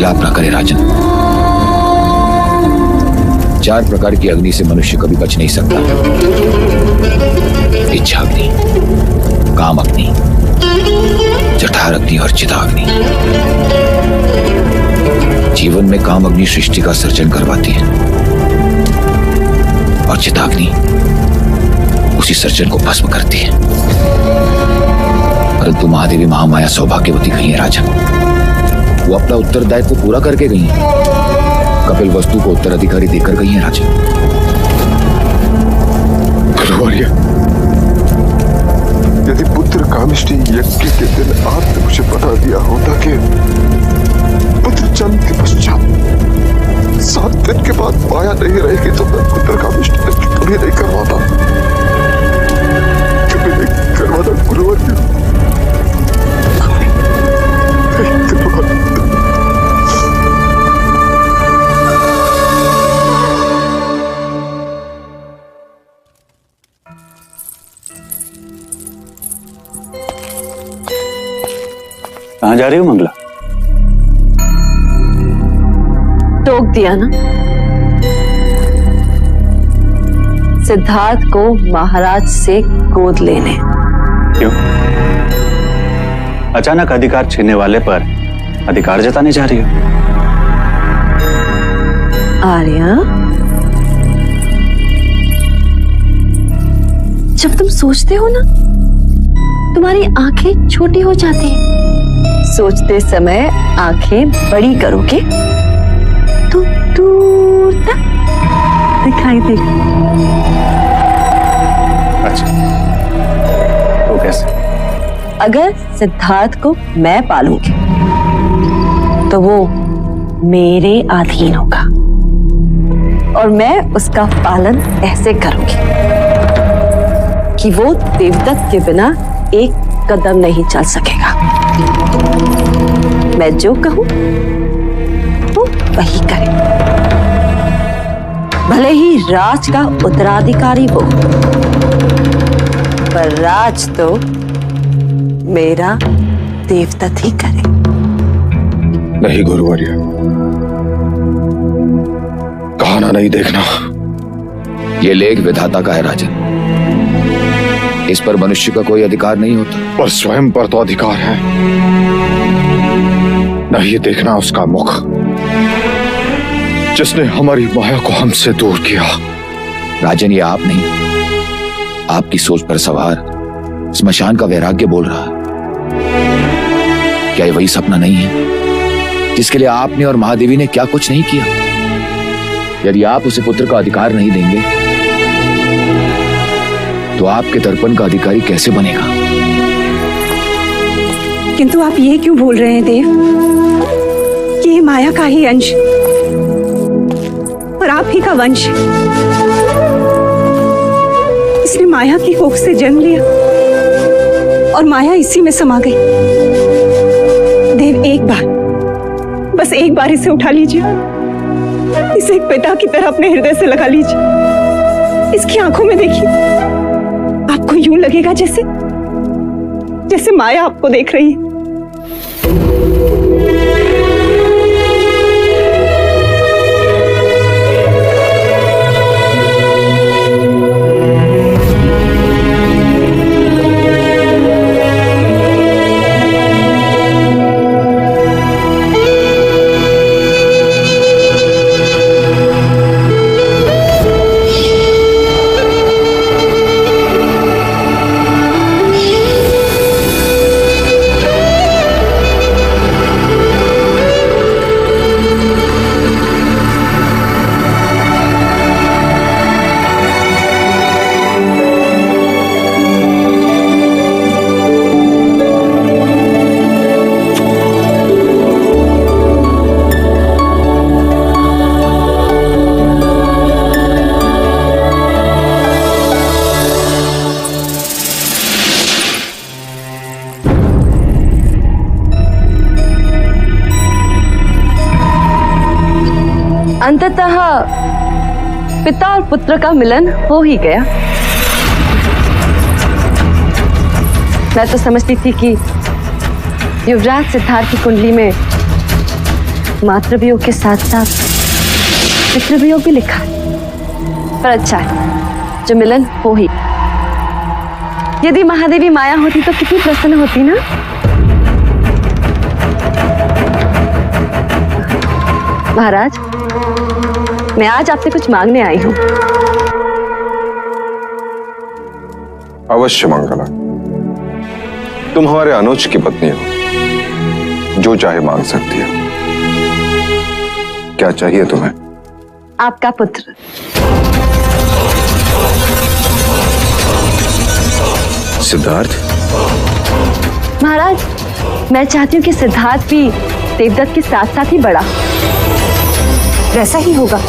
विलाप न करे राजन। 4 प्रकार की अग्नि से मनुष्य कभी बच नहीं सकता। इच्छा अग्नि, काम अग्नि, जठर अग्नि और चिताग्नि। जीवन में काम अग्नि सृष्टि का सर्जन करवाती है और चिताग्नि उसी सर्जन को भस्म करती है। परंतु महादेवी महामाया सौभाग्यवती गई है राजन। वो अपना उत्तरदायित्व पूरा करके गई है। कपिल वस्तु को उत्तराधिकारी देकर गई है राजन। यदि पुत्र कामिष्टि यज्ञ के दिन आपने मुझे बता दिया होता कि पुत्र जन्म के पश्चात 7 दिन के बाद माया नहीं रहेगी, तो मैं पुत्र कामिष्टि यज्ञ कभी नहीं करवाता। कभी नहीं करवाता गुरुवर्य। कहाँ जा रही हो मंगला? टोक दिया ना। सिद्धार्थ को महाराज से गोद लेने। क्यों? अचानक अधिकार छीनने वाले पर अधिकार जताने जा रही हो? आर्या, जब तुम सोचते हो ना, तुम्हारी आंखें छोटी हो जाती हैं। सोचते समय आंखें बड़ी करोगे तो दूर तक दिखाई देगा। अच्छा, तो कैसे? अगर सिद्धार्थ को मैं पालूंगी तो वो मेरे अधीन होगा और मैं उसका पालन ऐसे करूंगी कि वो देवदत्त के बिना एक कदम नहीं चल सकेगा। मैं जो कहूं वो वही करे, भले ही राज का उत्तराधिकारी हो, पर राज तो मेरा देवदत्त ही करे। नहीं गुरुवर्य, कहाना नहीं देखना। ये लेख विधाता का है राजन। इस पर मनुष्य का कोई अधिकार नहीं होता। पर स्वयं पर तो अधिकार है। नहीं देखना उसका मुख, जिसने हमारी माया को हमसे दूर किया। राजन, ये आप नहीं, आपकी सोच पर सवार स्मशान का वैराग्य बोल रहा है। क्या ये वही सपना नहीं है जिसके लिए आपने और महादेवी ने क्या कुछ नहीं किया? यदि आप उसे पुत्र का अधिकार नहीं देंगे तो आपके दर्पण का अधिकारी कैसे बनेगा? किंतु आप ये क्यों बोल रहे हैं देव कि ये माया का ही अंश और आप ही का वंश? इसने माया की कोख से जन्म लिया और माया इसी में समा गई। देव, एक बार, बस एक बार इसे उठा लीजिए। इसे एक पिता की तरह अपने हृदय से लगा लीजिए। इसकी आंखों में देखिए, आपको यूं लगेगा जैसे जैसे माया आपको देख रही है। अंततः पिता और पुत्र का मिलन हो ही गया। मैं तो समझती थी कि युवराज सिद्धार्थ की कुंडली में मातृवियोग के साथ साथ पितृवियोग भी लिखा है। पर अच्छा है जो मिलन हो ही। यदि महादेवी माया होती तो कितनी प्रसन्न होती ना। महाराज, मैं आज आपसे कुछ मांगने आई हूँ। अवश्य मंगला, तुम हमारे अनुज की पत्नी हो, जो चाहे मांग सकती हो। क्या चाहिए तुम्हें? आपका पुत्र। सिद्धार्थ? महाराज, मैं चाहती हूँ कि सिद्धार्थ भी देवदत्त के साथ साथ ही बड़ा, वैसा ही होगा,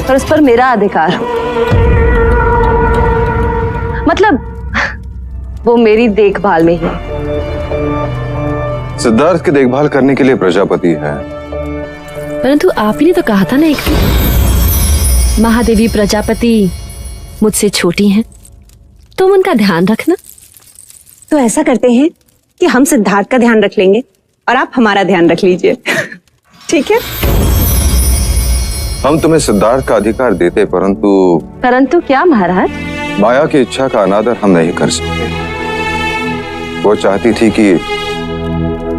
पर उस पर मेरा अधिकार हो। मतलब वो मेरी देखभाल में ही। सिद्धार्थ की देखभाल करने के लिए प्रजापति है। परंतु आप ही ने तो कहा था ना एक दिन, महादेवी प्रजापति मुझसे छोटी हैं, तुम उनका ध्यान रखना। तो ऐसा करते हैं कि हम सिद्धार्थ का ध्यान रख लेंगे और आप हमारा ध्यान रख लीजिए। ठीक है? हम तुम्हें सिद्धार्थ का अधिकार देते, परंतु क्या महाराज? माया की इच्छा का अनादर हम नहीं कर सकते। वो चाहती थी कि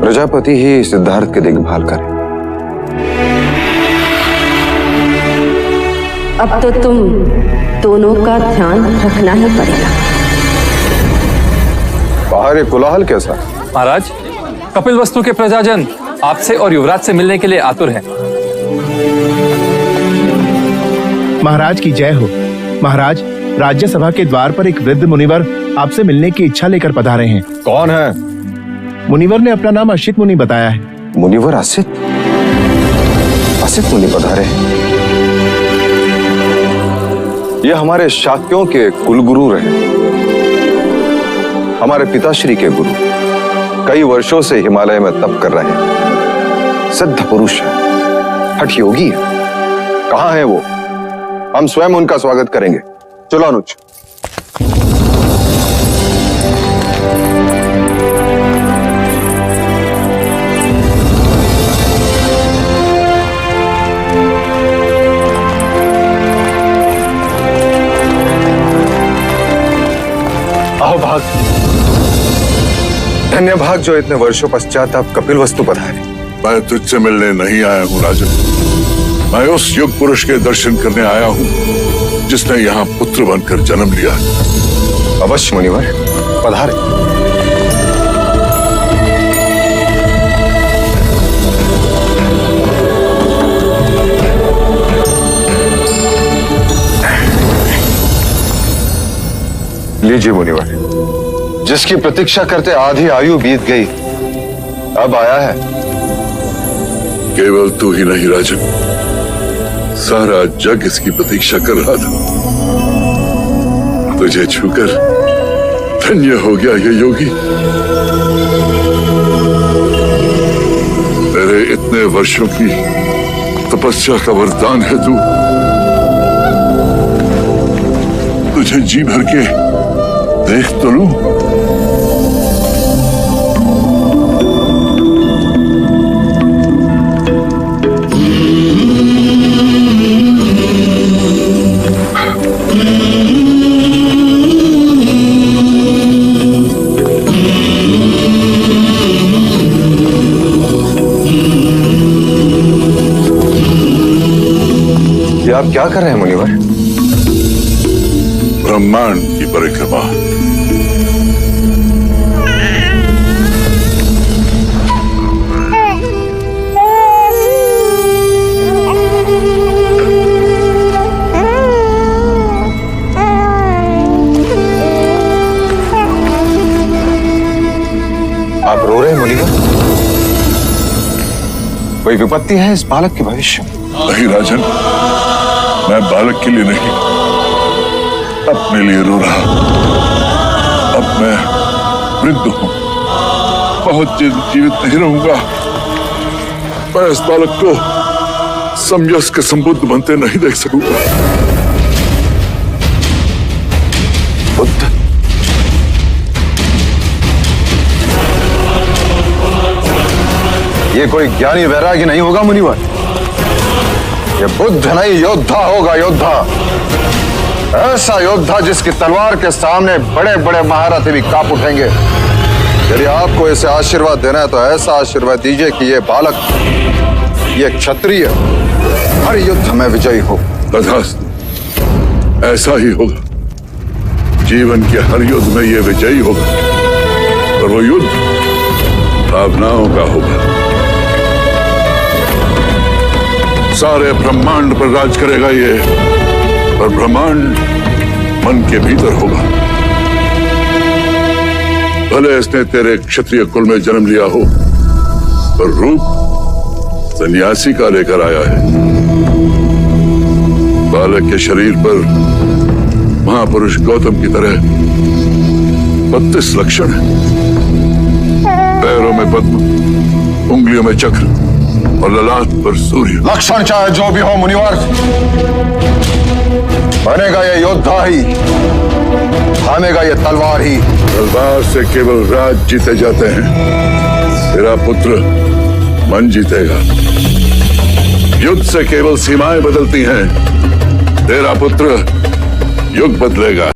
प्रजापति ही सिद्धार्थ की देखभाल करे। अब तो तुम दोनों का ध्यान रखना ही पड़ेगा। बाहर ये कोलाहल कैसा? महाराज, कपिल वस्तु के प्रजाजन आपसे और युवराज से मिलने के लिए आतुर हैं। महाराज की जय हो। महाराज, राज्यसभा के द्वार पर एक वृद्ध मुनिवर आपसे मिलने की इच्छा लेकर पधारे हैं। कौन है? मुनिवर ने अपना नाम असित मुनि बताया है। मुनिवर असित? असित मुनि पधारे हैं। ये हमारे शाक्यों के कुलगुरु रहे, हमारे पिताश्री के गुरु। कई वर्षों से हिमालय में तप कर रहे हैं। सिद्ध पुरुष है, हठ योगी है। कहाँ है वो? हम स्वयं उनका स्वागत करेंगे। चलो अनुज। आओ भाग। धन्य भाग जो इतने वर्षों पश्चात आप कपिल वस्तु पधारे। मैं तुझसे मिलने नहीं आया हूँ राजन। मैं उस युग पुरुष के दर्शन करने आया हूँ जिसने यहाँ पुत्र बनकर जन्म लिया। अवश्य मुनिवर, पधारे। लीजिए मुनिवर, जिसकी प्रतीक्षा करते आधी आयु बीत गई, अब आया है। केवल तू ही नहीं राजन, सारा जग इसकी प्रतीक्षा कर रहा था। तुझे छूकर धन्य हो गया ये योगी। तेरे इतने वर्षों की तपस्या का वरदान है तू। तुझे जी भर के देख तो लूं। ये आप क्या कर रहे हैं मुनिवर? ब्रह्मांड की परिक्रमा। आप रो रहे हैं मुनिवर? कोई विपत्ति है इस बालक के भविष्य में? नहीं राजन, मैं बालक के लिए नहीं, अपने लिए रो रहा। अब मैं वृद्ध हूं, बहुत जीवित नहीं रहूंगा। मैं इस बालक को समयस्क संबुद्ध बनते नहीं देख सकूंगा। बुद्ध? ये कोई ज्ञानी वैरागी नहीं होगा मुनिवर, ये बुद्ध नहीं योद्धा होगा, योद्धा। ऐसा योद्धा जिसकी तलवार के सामने बड़े बड़े महारथी भी कांप उठेंगे। यदि आपको इसे आशीर्वाद देना है तो ऐसा आशीर्वाद दीजिए कि ये बालक, ये क्षत्रिय हर युद्ध में विजयी हो। तथास्तु, ऐसा ही होगा। जीवन के हर युद्ध में ये विजयी होगा, और वो युद्ध भावनाओं का होगा। सारे ब्रह्मांड पर राज करेगा ये, और ब्रह्मांड मन के भीतर होगा। भले इसने तेरे क्षत्रिय कुल में जन्म लिया हो, पर रूप सन्यासी का लेकर आया है। बालक के शरीर पर महापुरुष गौतम की तरह 32 लक्षण है। पैरों में पद्म, उंगलियों में चक्र और ललाट पर सूर्य। लक्षण चाहे जो भी हो मुनिवर, बनेगा ये योद्धा ही, थामेगा ये तलवार ही। तलवार से केवल राज जीते जाते हैं, तेरा पुत्र मन जीतेगा। युद्ध से केवल सीमाएं बदलती हैं, तेरा पुत्र युग बदलेगा।